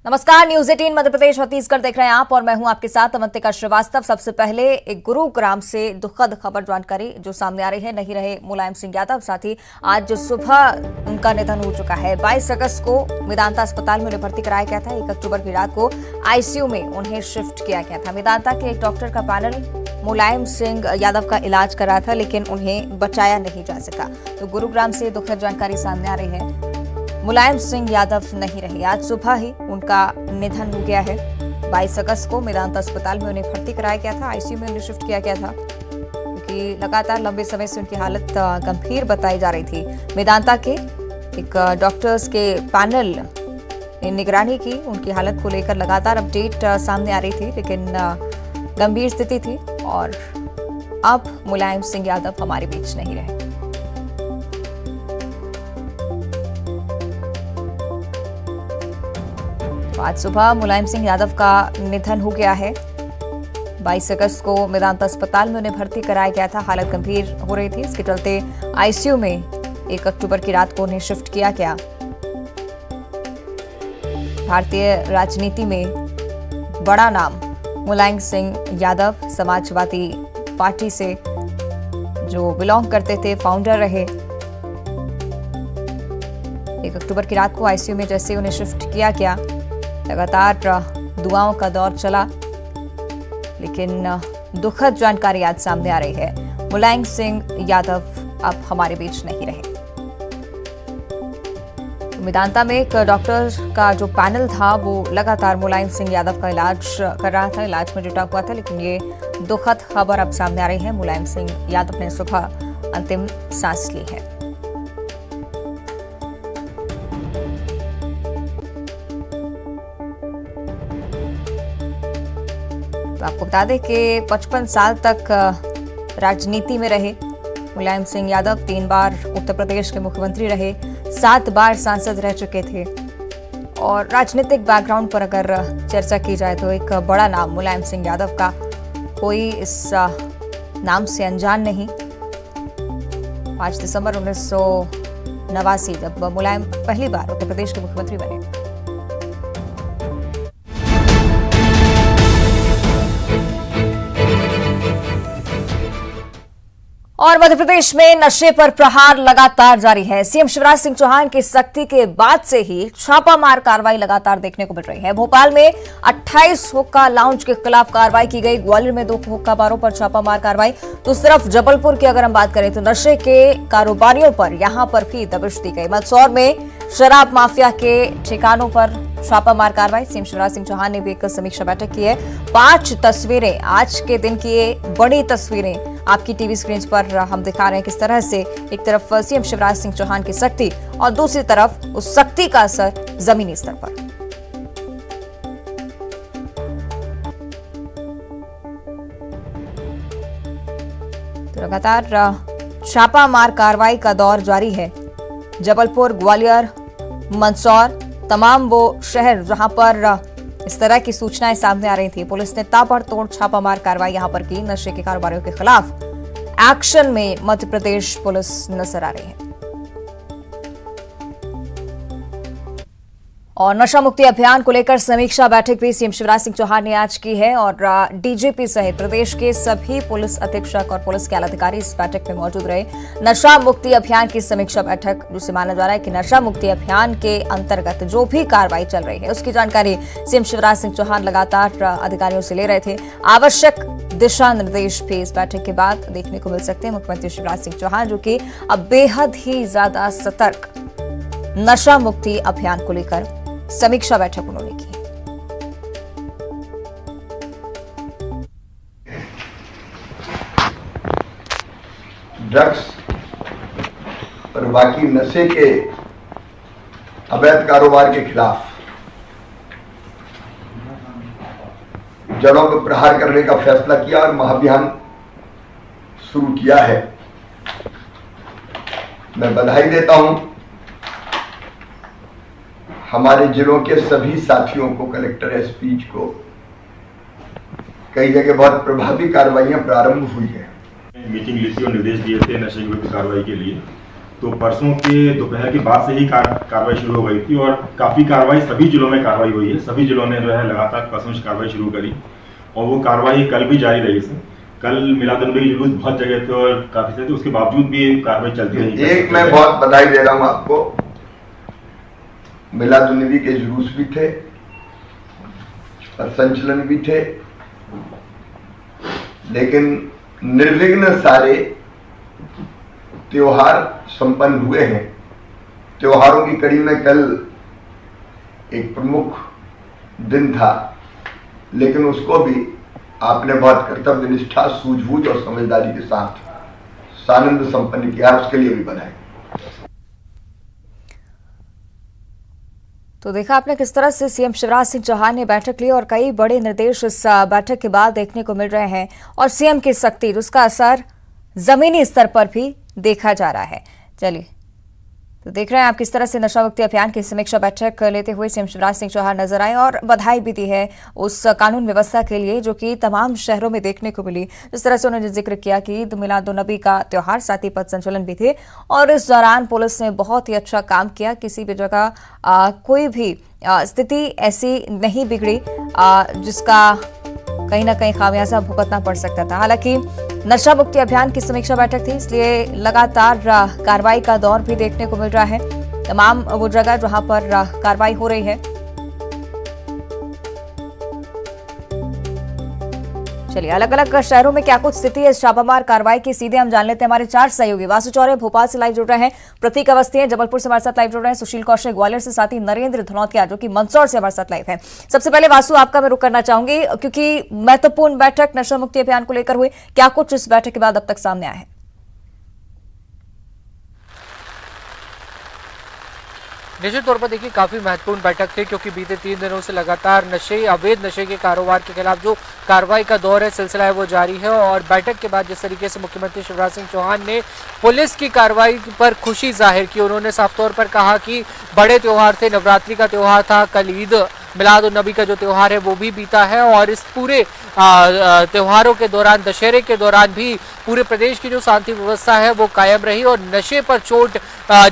नमस्कार, न्यूज 18 मध्य प्रदेश छत्तीसगढ़ देख रहे हैं आप और मैं हूं आपके साथ अवंतिका श्रीवास्तव। सबसे पहले एक गुरुग्राम से दुखद खबर जानकारी जो सामने आ रही है। नहीं रहे मुलायम सिंह यादव, साथ ही आज सुबह उनका निधन हो चुका है। 22 अगस्त को मेदांता अस्पताल में उन्हें भर्ती कराया गया था। 1 अक्टूबर की रात को आईसीयू में उन्हें शिफ्ट किया गया था। मेदांता के एक डॉक्टर का पैनल मुलायम सिंह यादव का इलाज कर रहा था, लेकिन उन्हें बचाया नहीं जा सका। तो गुरुग्राम से दुखद जानकारी सामने आ रही है। मुलायम सिंह यादव नहीं रहे, आज सुबह ही उनका निधन हो गया है। 22 अगस्त को मेदांता अस्पताल में उन्हें भर्ती कराया गया था। आईसीयू में उन्हें शिफ्ट किया गया था क्योंकि लगातार लंबे समय से उनकी हालत गंभीर बताई जा रही थी। मेदांता के एक डॉक्टर्स के पैनल ने निगरानी की। उनकी हालत को लेकर लगातार अपडेट सामने आ रही थी, लेकिन गंभीर स्थिति थी और अब मुलायम सिंह यादव हमारे बीच नहीं रहे। आज सुबह मुलायम सिंह यादव का निधन हो गया है। 22 अगस्त को मेदांता अस्पताल में उन्हें भर्ती कराया गया था। हालत गंभीर हो रही थी, इसके चलते आईसीयू में 1 अक्टूबर की रात को उन्हें शिफ्ट किया गया। भारतीय राजनीति में बड़ा नाम मुलायम सिंह यादव, समाजवादी पार्टी से जो बिलोंग करते थे, फाउंडर रहे। 1 अक्टूबर की रात को आईसीयू में जैसे उन्हें शिफ्ट किया गया, लगातार दुआओं का दौर चला, लेकिन दुखद जानकारी आज सामने आ रही है। मुलायम सिंह यादव अब हमारे बीच नहीं रहे। मेदांता में एक डॉक्टर का जो पैनल था वो लगातार मुलायम सिंह यादव का इलाज कर रहा था, इलाज में जुटा हुआ था, लेकिन ये दुखद खबर अब सामने आ रही है। मुलायम सिंह यादव ने सुबह अंतिम सांस ली है। तो आपको बता दें कि 55 साल तक राजनीति में रहे मुलायम सिंह यादव। 3 बार उत्तर प्रदेश के मुख्यमंत्री रहे, 7 बार सांसद रह चुके थे। और राजनीतिक बैकग्राउंड पर अगर चर्चा की जाए तो एक बड़ा नाम मुलायम सिंह यादव का, कोई इस नाम से अनजान नहीं। 5 दिसंबर 1989 जब मुलायम पहली बार उत्तर प्रदेश के मुख्यमंत्री बने। और मध्य प्रदेश में नशे पर प्रहार लगातार जारी है। सीएम शिवराज सिंह चौहान की सख्ती के बाद से ही छापामार कार्रवाई लगातार देखने को मिल रही है। भोपाल में 28 हुक्का लाउंज के खिलाफ कार्रवाई की गई। ग्वालियर में 2 हुक्का बारों पर छापामार कार्रवाई। तो सिर्फ जबलपुर की अगर हम बात करें तो नशे के कारोबारियों पर यहां पर भी दबिश दी गई। मंदसौर में शराब माफिया के ठिकानों पर छापामार कार्रवाई। सीएम शिवराज सिंह चौहान ने भी एक समीक्षा बैठक की है। 5 तस्वीरें, आज के दिन की ये बड़ी तस्वीरें आपकी टीवी स्क्रीन पर हम दिखा रहे हैं। किस तरह से एक तरफ सीएम शिवराज सिंह चौहान की सख्ती और दूसरी तरफ उस सख्ती का असर जमीनी स्तर पर। तो लगातार छापामार कार्रवाई का दौर जारी है। जबलपुर, ग्वालियर, मंदसौर, तमाम वो शहर जहां पर इस तरह की सूचनाएं सामने आ रही थी, पुलिस ने ताबड़तोड़ छापामार कार्रवाई यहां पर की। नशे के कारोबारियों के खिलाफ एक्शन में मध्य प्रदेश पुलिस नजर आ रही है। और नशा मुक्ति अभियान को लेकर समीक्षा बैठक भी सीएम शिवराज सिंह चौहान ने आज की है और डीजीपी सहित प्रदेश के सभी पुलिस अधीक्षक और पुलिस के आला अधिकारी इस बैठक में मौजूद रहे। नशा मुक्ति अभियान की समीक्षा बैठक, जिसे माना जा रहा है कि नशा मुक्ति अभियान के अंतर्गत जो भी कार्रवाई चल रही है उसकी जानकारी सीएम शिवराज सिंह चौहान लगातार अधिकारियों से ले रहे थे। आवश्यक दिशा निर्देश भी इस बैठक के बाद देखने को मिल सकते हैं। मुख्यमंत्री शिवराज सिंह चौहान जो कि अब बेहद ही ज्यादा सतर्क, नशा मुक्ति अभियान को लेकर समीक्षा बैठक उन्होंने की। ड्रग्स और बाकी नशे के अवैध कारोबार के खिलाफ जड़ों पर प्रहार करने का फैसला किया और महाअभियान शुरू किया है। मैं बधाई देता हूं हमारे जिलों के सभी साथियों को, कलेक्टर, एसपी को। कई जगह बहुत प्रभावी कार्रवाइयां प्रारंभ हुई है। मीटिंग ली थी और निर्देश दिए थे नशे के विरुद्ध कार्रवाई के लिए। तो परसों के दोपहर के बाद से ही कार्रवाई शुरू हो गई थी और काफ़ी कार्रवाई सभी जिलों में कार्रवाई हुई है। सभी जिलों ने जो है लगातार परसों से कार्रवाई शुरू करी और वो कार्रवाई कल भी जारी रही है। कल मिलादुन्नबी के जुलूस बहुत जगह थे और काफ़ी थे, तो उसके बावजूद भी कार्रवाई चलती रही। एक मैं बहुत बधाई दे रहा हूँ आपको, मिलादुन्नबी के जुलूस भी थे और संचलन भी थे, लेकिन निर्विघ्न सारे त्योहार संपन्न हुए हैं। त्योहारों की कड़ी में कल एक प्रमुख दिन था, लेकिन उसको भी आपने बहुत कर्तव्य निष्ठा, सूझबूझ और समझदारी के साथ सानंद संपन्न किया, उसके लिए भी बधाई। तो देखा आपने किस तरह से सीएम शिवराज सिंह चौहान ने बैठक ली और कई बड़े निर्देश इस बैठक के बाद देखने को मिल रहे हैं और सीएम की सख्ती, उसका असर जमीनी स्तर पर भी देखा जा रहा है। चलिए तो देख रहे हैं आप किस तरह से नशा मुक्ति अभियान की समीक्षा बैठक लेते हुए सीएम शिवराज सिंह चौहान नजर आए और बधाई भी दी है उस कानून व्यवस्था के लिए जो कि तमाम शहरों में देखने को मिली। जिस तरह से उन्होंने जिक्र किया कि ईद मिलादुन्नबी का त्योहार, साथ ही पथ संचलन भी थे और इस दौरान पुलिस ने बहुत ही अच्छा काम किया। किसी भी जगह कोई भी स्थिति ऐसी नहीं बिगड़ी जिसका कहीं ना कहीं खामियाजा भुगतना पड़ सकता था। हालांकि नशा मुक्ति अभियान की समीक्षा बैठक थी, इसलिए लगातार कार्रवाई का दौर भी देखने को मिल रहा है। तमाम वो जगह जहां पर कार्रवाई हो रही है। चलिए अलग अलग शहरों में क्या कुछ स्थिति है इस छापामार कार्रवाई की, सीधे हम जान लेते हैं। हमारे 4 सहयोगी वासु चौरे भोपाल से लाइव जुड़ रहे हैं, प्रतीक अवस्थी हैं जबलपुर से हमारे साथ लाइव जुड़ रहे हैं, सुशील कौशिक ग्वालियर से, साथ ही नरेंद्र धनौतिया जो कि मंदसौर से हमारे साथ लाइव है। सबसे पहले वासु आपका मैं रुख करना चाहूंगी क्योंकि महत्वपूर्ण बैठक नशा मुक्ति अभियान को लेकर हुई, क्या कुछ इस बैठक के बाद अब तक सामने आया है? निश्चित तौर पर देखिए काफी महत्वपूर्ण बैठक थी क्योंकि बीते 3 दिनों से लगातार अवैध नशे के कारोबार के खिलाफ जो कार्रवाई का दौर है, सिलसिला है, वो जारी है। और बैठक के बाद जिस तरीके से मुख्यमंत्री शिवराज सिंह चौहान ने पुलिस की कार्रवाई पर खुशी जाहिर की, उन्होंने साफ तौर पर कहा कि बड़े त्योहार थे, नवरात्रि का त्योहार था, कल ईद मिलादुन्नबी का जो त्योहार है वो भी बीता है और इस पूरे त्योहारों के दौरान, दशहरे के दौरान भी पूरे प्रदेश की जो शांति व्यवस्था है वो कायम रही और नशे पर चोट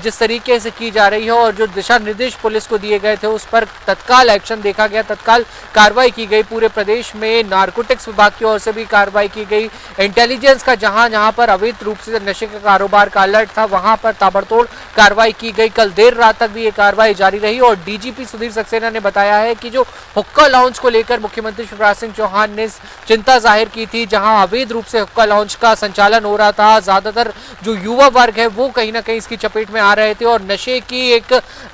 जिस तरीके से की जा रही है और जो दिशा निर्देश पुलिस को दिए गए थे उस पर तत्काल एक्शन देखा गया, तत्काल कार्रवाई की गई। पूरे प्रदेश में नारकोटिक्स विभाग की ओर से भी कार्रवाई की गई। इंटेलिजेंस का जहां जहां पर अवैध रूप से नशे के कारोबार का अलर्ट था वहां पर ताबड़तोड़ कार्रवाई की गई। कल देर रात तक भी ये कार्रवाई जारी रही और डीजीपी सुधीर सक्सेना ने बताया है कि जो हुक्का लाउंज को लेकर मुख्यमंत्री शिवराज सिंह चौहान ने चिंता जाहिर की थी, जहां अवैध रूप से हुक्का लाउंज का संचालन हो रहा था, ज्यादातर जो युवा वर्ग है वो कहीं ना कहीं इसकी चपेट में आ रहे थे और नशे की एक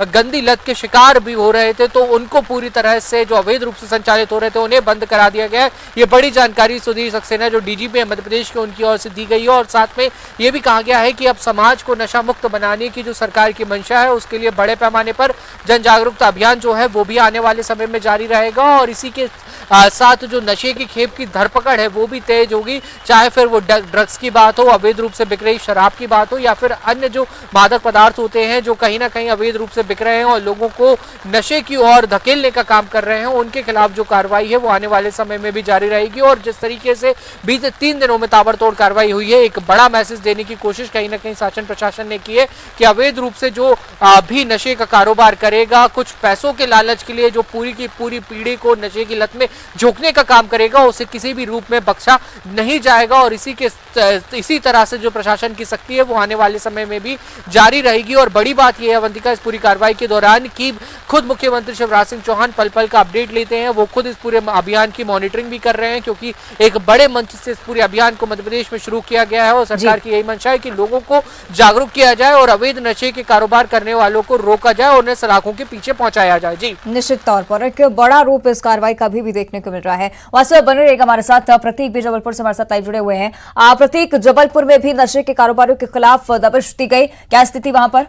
गंदी लत के शिकार भी हो रहे थे, तो उनको पूरी तरह से जो अवैध रूप से संचालित हो रहे थे उन्हें बंद करा दिया गया है। ये बड़ी जानकारी सुधीर सक्सेना जो डीजीपी मध्य प्रदेश के उनकी ओर से दी गई है और साथ में ये भी कहा गया है कि अब समाज को नशा मुक्त बनाने की जो सरकार की मंशा है उसके लिए बड़े पैमाने पर जन जागरूकता अभियान जो है वो भी आने वाले समय में जारी रहेगा और इसी के साथ जो नशे की खेप की धरपकड़ है वो भी तेज होगी, चाहे फिर वो ड्रग्स की बात हो, अवैध रूप से बिक रही शराब की बात हो या फिर अन्य जो मादक पदार्थ होते हैं जो कहीं ना कहीं अवैध रूप से बिक रहे हैं और लोगों को नशे की ओर धकेलने का काम कर रहे हैं, उनके खिलाफ जो कार्रवाई है वो आने वाले समय में भी जारी रहेगी। और जिस तरीके से बीते 3 दिनों में ताबड़तोड़ कार्रवाई हुई है, एक बड़ा मैसेज देने की कोशिश कहीं ना कहीं शासन प्रशासन ने की है कि अवैध रूप से जो भी नशे का कारोबार करेगा, कुछ पैसों के लालच के लिए जो पूरी की पूरी पीढ़ी को नशे की लत में झोंकने का काम करेगा, उसे किसी भी रूप में बख्शा नहीं जाएगा और इसी तरह से जो प्रशासन की सख्ती है वो आने वाले समय में भी जारी रहेगी। और बड़ी बात यह है अवंतिका इस पूरी कार्रवाई के दौरान कि खुद मुख्यमंत्री शिवराज सिंह चौहान पल पल का अपडेट लेते हैं, वो खुद इस पूरे अभियान की मॉनिटरिंग भी कर रहे हैं क्योंकि एक बड़े मंच से इस पूरे अभियान को मध्य प्रदेश में शुरू किया गया है और सरकार की यही मंशा है कि लोगों को जागरूक किया जाए और अवैध नशे के कारोबार करने वालों को रोका जाए और उन्हें सलाखों के पीछे पहुंचाया जाए। जी निश्चित तौर पर एक बड़ा रूप इस कार्रवाई का भी देखने को मिल रहा है। वास्तव बने रहेगा हमारे साथ प्रतीक भी जबलपुर से हमारे साथ लाइव जुड़े हुए हैं। प्रतीक, जबलपुर में भी नशे के कारोबारियों के खिलाफ दबिश दी गई, क्या स्थिति वहां पर?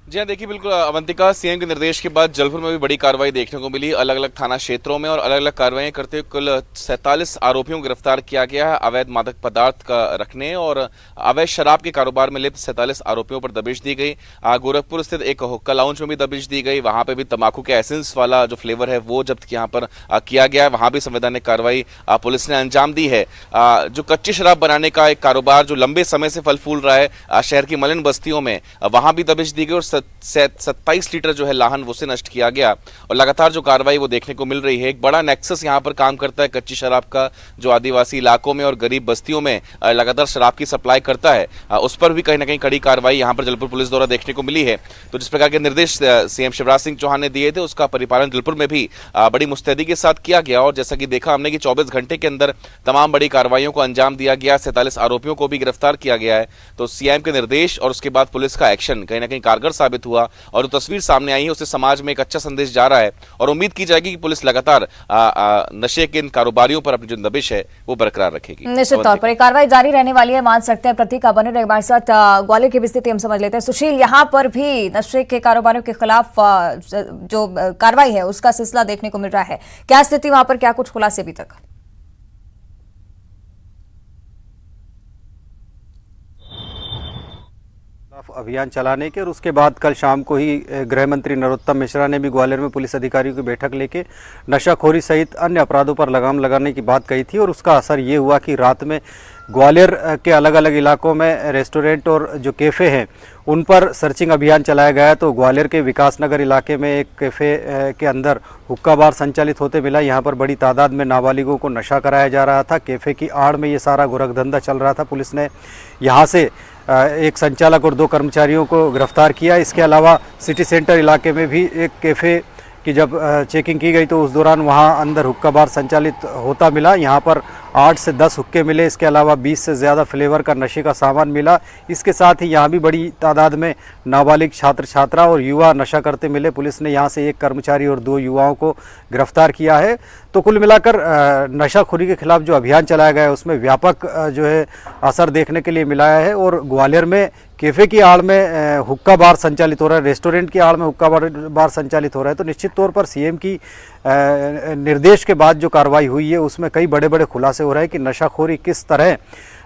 जी हाँ, देखिए बिल्कुल अवंतिका, सीएम के निर्देश के बाद जलपुर में भी बड़ी कार्रवाई देखने को मिली। अलग अलग थाना क्षेत्रों में और अलग अलग कार्रवाई करते हुए कुल 47 आरोपियों को गिरफ्तार किया गया है। अवैध मादक पदार्थ का रखने और अवैध शराब के कारोबार में लिप्त 47 आरोपियों पर दबिश दी गई। गोरखपुर स्थित एक हुक्का लाउंज में भी दबिश दी गई। वहां पर भी तंबाकू के एसेंस वाला जो फ्लेवर है वो जब्त यहाँ पर किया गया है। वहां भी संवैधानिक कार्रवाई पुलिस ने अंजाम दी है। जो कच्ची शराब बनाने का एक कारोबार जो लंबे समय से फल फूल रहा है शहर की मलिन बस्तियों में, वहां भी दबिश दी गई और 27 लीटर जो है लाहन वो से नष्ट किया गया। और लगातार जो कार्रवाई वो देखने को मिल रही है। एक बड़ा नेक्सस यहाँ पर काम करता है कच्ची शराब का, जो आदिवासी इलाकों में और गरीब बस्तियों में लगातार शराब की सप्लाई करता है। उस पर भी कहीं ना कहीं कड़ी कार्रवाई यहाँ पर जलपुर पुलिस द्वारा देखने को मिली है। तो जिस प्रकार के निर्देश सीएम शिवराज सिंह चौहान ने दिए थे उसका परिपालन जलपुर में भी बड़ी मुस्तैदी के साथ किया गया। और जैसा कि देखा हमने कि 24 घंटे के अंदर तमाम बड़ी कार्रवाइयों को अंजाम दिया गया। 47 आरोपियों को भी गिरफ्तार किया गया है। तो सीएम के निर्देश और उसके बाद पुलिस का एक्शन कहीं ना कहीं कारगर साबित हुआ और जो तस्वीर सामने आई है उससे समाज में एक अच्छा संदेश जा रहा है। और उम्मीद की जाएगी कि पुलिस लगातार नशे के इन कारोबारियों पर अपनी जो दबिश है वो बरकरार रखेगी। निश्चित तौर पर कार्रवाई जारी रहने वाली है, मान सकते हैं। प्रतीक आप बने रहे हमारे साथ। ग्वालियर की भी स्थिति हम समझ लेते हैं। सुशील, यहाँ पर भी नशे के कारोबारियों के खिलाफ जो कार्रवाई है उसका सिलसिला देखने को मिल रहा है। क्या स्थिति वहां पर, क्या कुछ खुलासे अभी तक? अभियान चलाने के और उसके बाद कल शाम को ही गृह मंत्री नरोत्तम मिश्रा ने भी ग्वालियर में पुलिस अधिकारियों की बैठक लेके नशाखोरी सहित अन्य अपराधों पर लगाम लगाने की बात कही थी। और उसका असर ये हुआ कि रात में ग्वालियर के अलग अलग इलाकों में रेस्टोरेंट और जो कैफ़े हैं उन पर सर्चिंग अभियान चलाया गया। तो ग्वालियर के विकासनगर इलाके में एक कैफ़े के अंदर हुक्का बार संचालित होते मिला। यहाँ पर बड़ी तादाद में नाबालिगों को नशा कराया जा रहा था। कैफ़े की आड़ में ये सारा गोरखधंधा चल रहा था। पुलिस ने यहाँ से एक संचालक और 2 कर्मचारियों को गिरफ्तार किया। इसके अलावा सिटी सेंटर इलाके में भी एक कैफ़े की जब चेकिंग की गई तो उस दौरान वहां अंदर हुक्का बार संचालित होता मिला। यहां पर 8 से 10 हुक्के मिले। इसके अलावा 20 से ज़्यादा फ्लेवर का नशे का सामान मिला। इसके साथ ही यहां भी बड़ी तादाद में नाबालिग छात्र छात्रा और युवा नशा करते मिले। पुलिस ने यहां से एक कर्मचारी और 2 युवाओं को गिरफ्तार किया है। तो कुल मिलाकर नशाखोरी के खिलाफ जो अभियान चलाया गया है उसमें व्यापक जो है असर देखने के लिए मिला है। और ग्वालियर में कैफ़े की आड़ में हुक्का बार संचालित हो रहा है, रेस्टोरेंट की आड़ में हुक्का बार संचालित हो रहा है। तो निश्चित तौर पर सीएम की निर्देश के बाद जो कार्रवाई हुई है उसमें कई बड़े बड़े खुलासे हो रहे हैं कि नशाखोरी किस तरह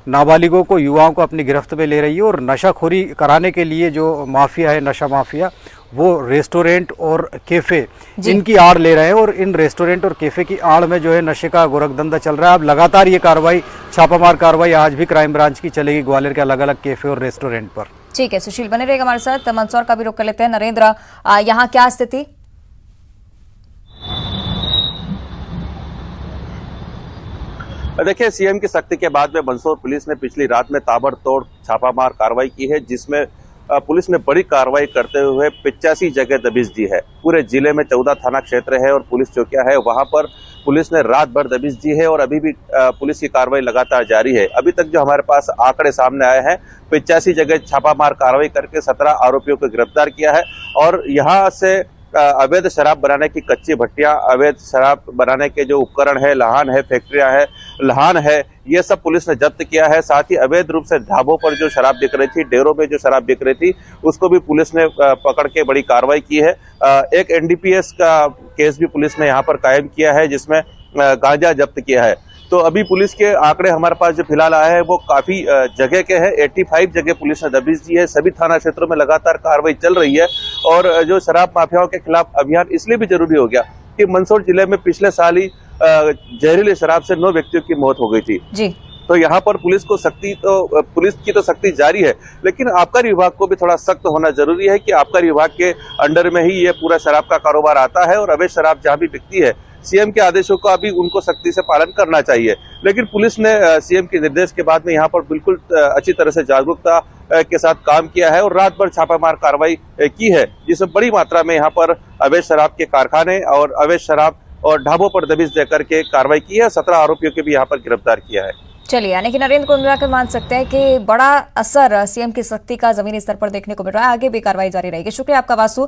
नाबालिगों को, युवाओं को अपनी गिरफ्त में ले रही है। और नशाखोरी कराने के लिए जो माफिया है, नशा माफिया, वो रेस्टोरेंट और कैफ़े इनकी आड़ ले रहे हैं। और इन रेस्टोरेंट और कैफ़े की आड़ में जो है नशे का गोरखधंधा चल रहा है। अब लगातार ये कार्रवाई, छापामार कार्रवाई आज भी क्राइम ब्रांच की चलेगी ग्वालियर के अलग अलग कैफ़े और रेस्टोरेंट पर। ठीक है सुशील, बने रहेगा हमारे साथ। मंदसौर का भी रुख कर लेते हैं। नरेंद्र, यहाँ क्या स्थिति? देखिए, सीएम की सख्ती के बाद में मंदसौर पुलिस ने पिछली रात में ताबड़तोड़ छापामार कार्रवाई की है, जिसमें पुलिस ने बड़ी कार्रवाई करते हुए 85 जगह दबिश दी है। पूरे जिले में 14 थाना क्षेत्र है और पुलिस चौकियां है, वहां पर पुलिस ने रात भर दबिश दी है और अभी भी पुलिस की कार्रवाई लगातार जारी है। अभी तक जो हमारे पास आंकड़े सामने आए हैं, 85 जगह छापामार कार्रवाई करके 17 आरोपियों को गिरफ्तार किया है। और यहाँ से अवैध शराब बनाने की कच्ची भट्टियां, अवैध शराब बनाने के जो उपकरण है, लाहन है, फैक्ट्रियां है, लाहन है, ये सब पुलिस ने जब्त किया है। साथ ही अवैध रूप से ढाबों पर जो शराब बिक रही थी, डेरों में जो शराब बिक रही थी, उसको भी पुलिस ने पकड़ के बड़ी कार्रवाई की है। एक एनडीपीएस का केस भी पुलिस ने यहाँ पर कायम किया है, जिसमें गांजा जब्त किया है। तो अभी पुलिस के आंकड़े हमारे पास जो फिलहाल आए हैं वो काफी जगह के हैं। 85 जगह पुलिस ने दबिश दी है। सभी थाना क्षेत्रों में लगातार कार्रवाई चल रही है। और जो शराब माफियाओं के खिलाफ अभियान इसलिए भी जरूरी हो गया कि मंदसौर जिले में पिछले साल ही जहरीली शराब से 9 व्यक्तियों की मौत हो गई थी जी। तो यहाँ पर पुलिस की तो सख्ती जारी है, लेकिन आबकारी विभाग को भी थोड़ा सख्त होना जरूरी है कि आबकारी विभाग के अंडर में ही ये पूरा शराब का कारोबार आता है और अवैध शराब जहाँ भी बिकती है, सीएम के आदेशों का भी उनको सख्ती से पालन करना चाहिए। लेकिन पुलिस ने सीएम के निर्देश के बाद में यहाँ पर बिल्कुल अच्छी तरह से जागरूकता के साथ काम किया है और रात भर छापामार कार्रवाई की है, जिसमें बड़ी मात्रा में यहाँ पर अवैध शराब के कारखाने और अवैध शराब और ढाबों पर दबिश देकर के कार्रवाई की है। 17 आरोपियों के भी यहाँ पर गिरफ्तार किया है। चलिए, यानी कि नरेंद्र को मिलाकर मान सकते हैं कि बड़ा असर सीएम की सख्ती का जमीनी स्तर पर देखने को मिल रहा है। आगे भी कार्रवाई जारी रहेगी। शुक्रिया आपका वासु।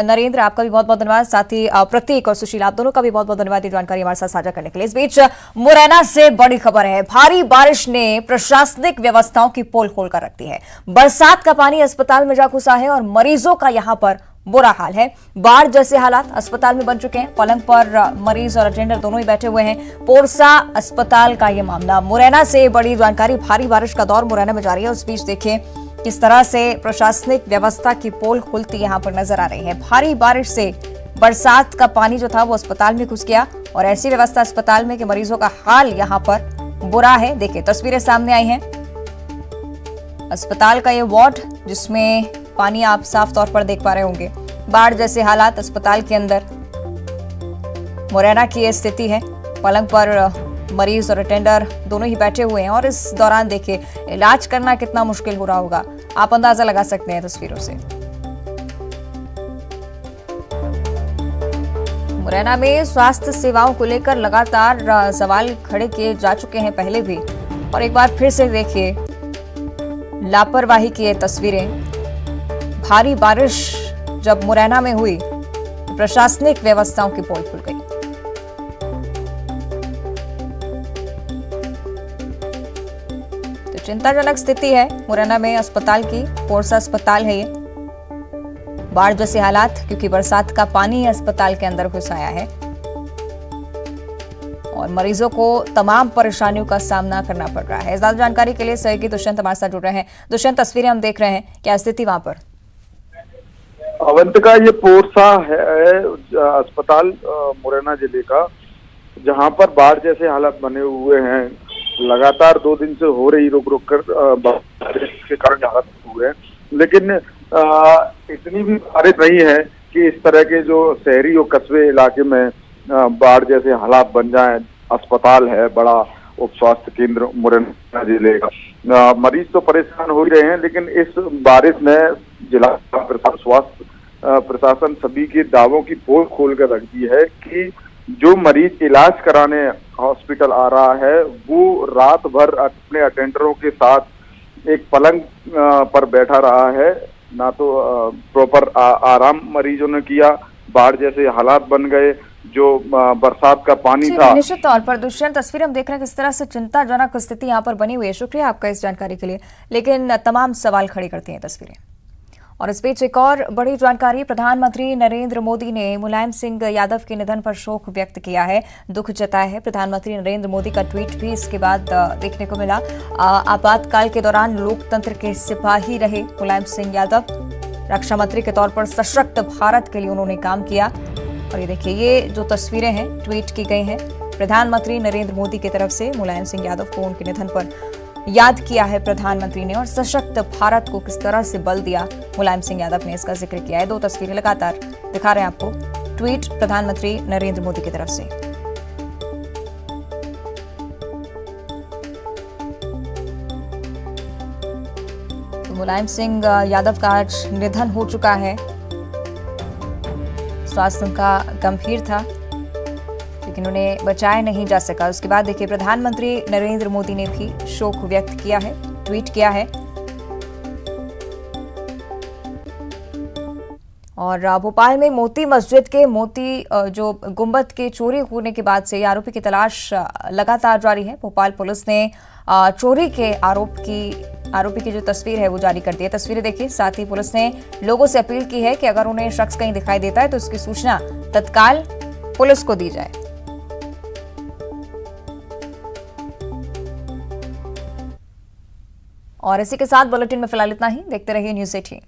नरेंद्र, आपका भी बहुत बहुत धन्यवाद। साथ ही प्रतीक और सुशील, आप दोनों का भी बहुत बहुत धन्यवाद ये जानकारी हमारे साथ साझा करने के लिए। इस बीच मुरैना से बड़ी खबर है। भारी बारिश ने प्रशासनिक व्यवस्थाओं की पोल खोल कर रख दी है। बरसात का पानी अस्पताल में जा घुसा है और मरीजों का यहां पर बुरा हाल है। बाढ़ जैसे हालात अस्पताल में बन चुके हैं। पलंग पर मरीज और अटेंडर दोनों ही बैठे हुए हैं। पोरसा अस्पताल का यह मामला। मुरैना से बड़ी जानकारी। भारी बारिश का दौर मुरैना में जारी है। उस बीच देखिए किस तरह से प्रशासनिक व्यवस्था की पोल खुलती यहां पर नजर आ रही है। भारी बारिश से बरसात का पानी जो था वो अस्पताल में घुस गया और ऐसी व्यवस्था अस्पताल में कि मरीजों का हाल यहां पर बुरा है। देखिए तस्वीरें सामने आई हैं अस्पताल का ये वार्ड, जिसमें पानी आप साफ तौर पर देख पा रहे होंगे। बाढ़ जैसे हालात अस्पताल के अंदर। मुरैना की ये स्थिति है। पलंग पर मरीज और अटेंडर दोनों ही बैठे हुए हैं और इस दौरान देखिए इलाज करना कितना मुश्किल हो रहा होगा, आप अंदाजा लगा सकते हैं तस्वीरों से। मुरैना में स्वास्थ्य सेवाओं को लेकर लगातार सवाल खड़े किए जा चुके हैं पहले भी, और एक बार फिर से देखिए लापरवाही की ये तस्वीरें। भारी बारिश जब मुरैना में हुई तो प्रशासनिक व्यवस्थाओं की पोल खुल गई। तो चिंताजनक स्थिति है मुरैना में अस्पताल की। पोरसा अस्पताल है ये। बाढ़ जैसे हालात, क्योंकि बरसात का पानी अस्पताल के अंदर घुस आया है और मरीजों को तमाम परेशानियों का सामना करना पड़ रहा है। ज्यादा जानकारी के लिए सहयोगी दुष्यंत हमारे साथ जुड़ रहे हैं। दुष्यंत, तस्वीरें हम देख रहे हैं, क्या स्थिति वहां पर? अवंतिका, ये पोरसा है अस्पताल मुरैना जिले का, जहां पर बाढ़ जैसे हालात बने हुए हैं। लगातार 2 दिन से हो रही रुक रुक कर बारिश के कारण हालात हुए हैं, लेकिन इतनी भी बारिश नहीं है कि इस तरह के जो शहरी और कस्बे इलाके में बाढ़ जैसे हालात बन जाएं। अस्पताल है बड़ा, उप स्वास्थ्य केंद्र मुरैना जिले का। मरीज तो परेशान हो ही रहे हैं, लेकिन इस बारिश ने जिला स्वास्थ्य प्रशासन सभी के दावों की पोल खोल कर रख दी है कि जो मरीज इलाज कराने हॉस्पिटल आ रहा है वो रात भर अपने अटेंडरों के साथ एक पलंग पर बैठा रहा है। ना तो प्रॉपर आराम मरीजों ने किया। बाढ़ जैसे हालात बन गए। जो बरसात का पानी था। निश्चित तौर पर दुष्यंत, तस्वीर हम देख रहे हैं किस तरह से चिंताजनक स्थिति यहाँ पर बनी हुई है। शुक्रिया आपका इस जानकारी के लिए, लेकिन तमाम सवाल खड़ी करती हैं तस्वीरें। और इस बीच एक और बड़ी जानकारी। प्रधानमंत्री नरेंद्र मोदी ने मुलायम सिंह यादव के निधन पर शोक व्यक्त किया है, दुख जताया है। प्रधानमंत्री नरेंद्र मोदी का ट्वीट भी इसके बाद देखने को मिला। आपातकाल के दौरान लोकतंत्र के सिपाही रहे मुलायम सिंह यादव। रक्षा मंत्री के तौर पर सशक्त भारत के लिए उन्होंने काम किया। और ये देखिए, ये जो तस्वीरें हैं ट्वीट की गई हैं प्रधानमंत्री नरेंद्र मोदी की तरफ से। मुलायम सिंह यादव को उनके निधन पर याद किया है प्रधानमंत्री ने, और सशक्त भारत को किस तरह से बल दिया मुलायम सिंह यादव ने, इसका जिक्र किया है। 2 तस्वीरें लगातार दिखा रहे हैं आपको, ट्वीट प्रधानमंत्री नरेंद्र मोदी की तरफ से। तो मुलायम सिंह यादव का आज निधन हो चुका है। स्वास्थ्य उनका गंभीर था, लेकिन उन्हें बचाया नहीं जा सका। उसके बाद देखिए प्रधानमंत्री नरेंद्र मोदी ने भी शोक व्यक्त किया है, ट्वीट किया है। और भोपाल में मोती मस्जिद के जो गुंबद के चोरी होने के बाद से आरोपी की तलाश लगातार जारी है। भोपाल पुलिस ने चोरी के आरोपी की जो तस्वीर है वो जारी कर दी है। तस्वीरें देखिए। साथ ही पुलिस ने लोगों से अपील की है कि अगर उन्हें शख्स कहीं दिखाई देता है तो उसकी सूचना तत्काल पुलिस को दी जाए। और इसी के साथ बुलेटिन में फिलहाल इतना ही। देखते रहिए News 18।